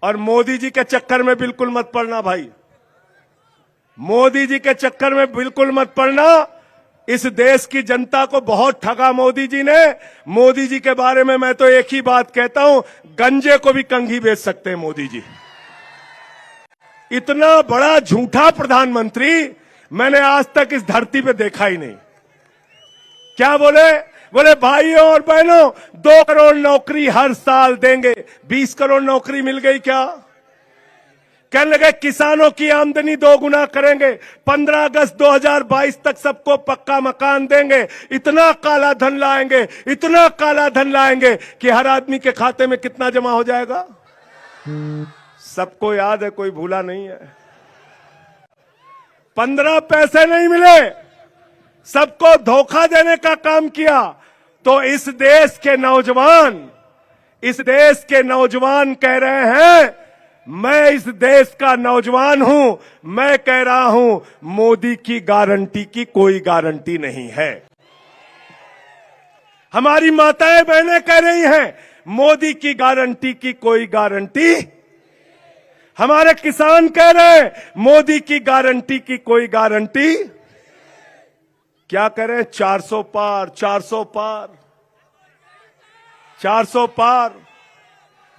और मोदी जी के चक्कर में बिल्कुल मत पड़ना भाई, मोदी जी के चक्कर में बिल्कुल मत पड़ना। इस देश की जनता को बहुत ठगा मोदी जी ने। मोदी जी के बारे में मैं तो एक ही बात कहता हूं, गंजे को भी कंघी बेच सकते हैं मोदी जी। इतना बड़ा झूठा प्रधानमंत्री मैंने आज तक इस धरती पे देखा ही नहीं। क्या बोले? बोले भाइयों और बहनों 2 करोड़ नौकरी हर साल देंगे। 20 करोड़ नौकरी मिल गई क्या? कहने लगे किसानों की आमदनी 2 गुना करेंगे, 15 अगस्त 2022 तक सबको पक्का मकान देंगे। इतना काला धन लाएंगे, इतना काला धन लाएंगे कि हर आदमी के खाते में कितना जमा हो जाएगा? सबको याद है, कोई भूला नहीं है। 15 पैसे नहीं मिले, सबको धोखा देने का काम किया। तो इस देश के नौजवान कह रहे हैं, मैं इस देश का नौजवान हूं, मैं कह रहा हूं मोदी की गारंटी की कोई गारंटी नहीं है। हमारी माताएं बहनें कह रही हैं मोदी की गारंटी की कोई गारंटी। हमारे किसान कह रहे हैं मोदी की गारंटी की कोई गारंटी। क्या करें? 400 पार, 400 पार, 400 पार।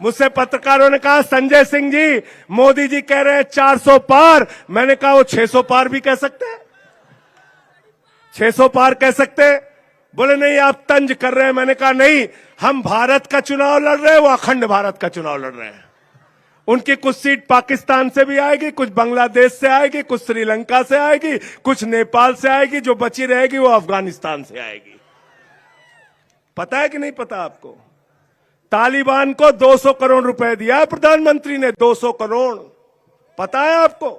मुझसे पत्रकारों ने कहा संजय सिंह जी, मोदी जी कह रहे हैं 400 पार। मैंने कहा वो 600 पार भी कह सकते हैं, 600 पार कह सकते हैं। बोले नहीं आप तंज कर रहे हैं। मैंने कहा नहीं, हम भारत का चुनाव लड़ रहे हैं, वो अखंड भारत का चुनाव लड़ रहे हैं। उनकी कुछ सीट पाकिस्तान से भी आएगी, कुछ बांग्लादेश से आएगी, कुछ श्रीलंका से आएगी, कुछ नेपाल से आएगी, जो बची रहेगी वो अफगानिस्तान से आएगी। पता है कि नहीं पता आपको? तालिबान को 200 करोड़ रुपए दिया है प्रधानमंत्री ने, 200 करोड़। पता है आपको?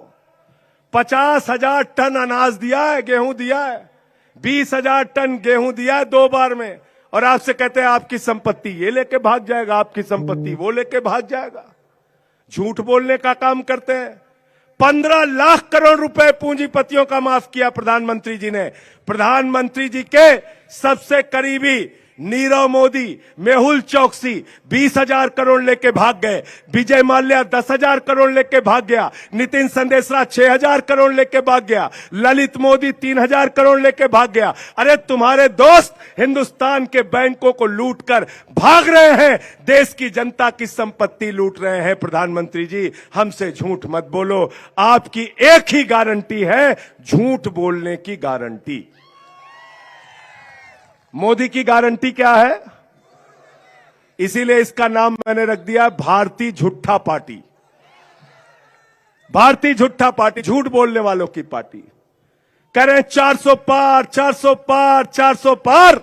50,000 टन अनाज दिया है, गेहूं दिया है, 20,000 टन गेहूं दिया है 2 बार में। और आपसे कहते हैं आपकी संपत्ति ये लेके भाग जाएगा, आपकी संपत्ति वो लेके भाग जाएगा। झूठ बोलने का काम करते हैं। 15 लाख करोड़ रुपए पूंजीपतियों का माफ किया प्रधानमंत्री जी ने। प्रधानमंत्री जी के सबसे करीबी नीरव मोदी, मेहुल चौकसी 20,000 करोड़ लेके भाग गए, विजय माल्या 10,000 करोड़ लेके भाग गया, नितिन संदेशरा 6,000 करोड़ लेके भाग गया, ललित मोदी 3,000 करोड़ लेके भाग गया। अरे तुम्हारे दोस्त हिंदुस्तान के बैंकों को लूटकर भाग रहे हैं, देश की जनता की संपत्ति लूट रहे हैं। प्रधानमंत्री जी हमसे झूठ मत बोलो। आपकी एक ही गारंटी है, झूठ बोलने की गारंटी। मोदी की गारंटी क्या है? इसीलिए इसका नाम मैंने रख दिया भारतीय झूठा पार्टी। भारतीय झूठा पार्टी, झूठ बोलने वालों की पार्टी। कह रहे हैं 400 पार, 400 पार, 400 पार।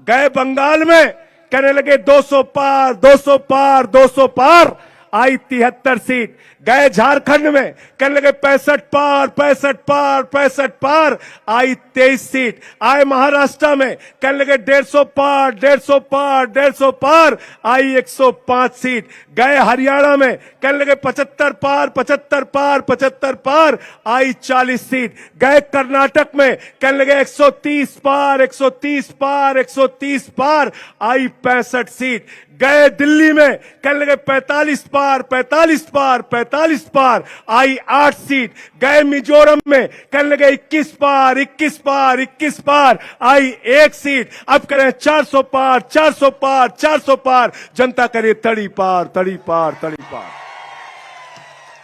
गए बंगाल में कहने लगे 200 पार, 200 पार, 200 पार। आई 73 सीट। गए झारखंड में कहने लगे 65 पार, 65 पार, 65 पार। आई 23 सीट। आए महाराष्ट्र में कहने लगे 150 पार, 150 पार, 150 पार। आई 105 सीट। गए हरियाणा में कहने लगे 75 पार, 75 पार, 75 पार। आई 40 सीट। गए कर्नाटक में कहने लगे 130 पार, 130 पार, 130 पार। आई 65 सीट। गए दिल्ली में कहने लगे 45 पार, 45 पार, 45 पार। आई 8 सीट। गए मिजोरम में कहने लगे 21 पार, 21 पार, 21 पार। आई 1 सीट। अब करें 400 पार, 400 पार, 400 पार। जनता करे तड़ी पार, तड़ी पार, तड़ी पार।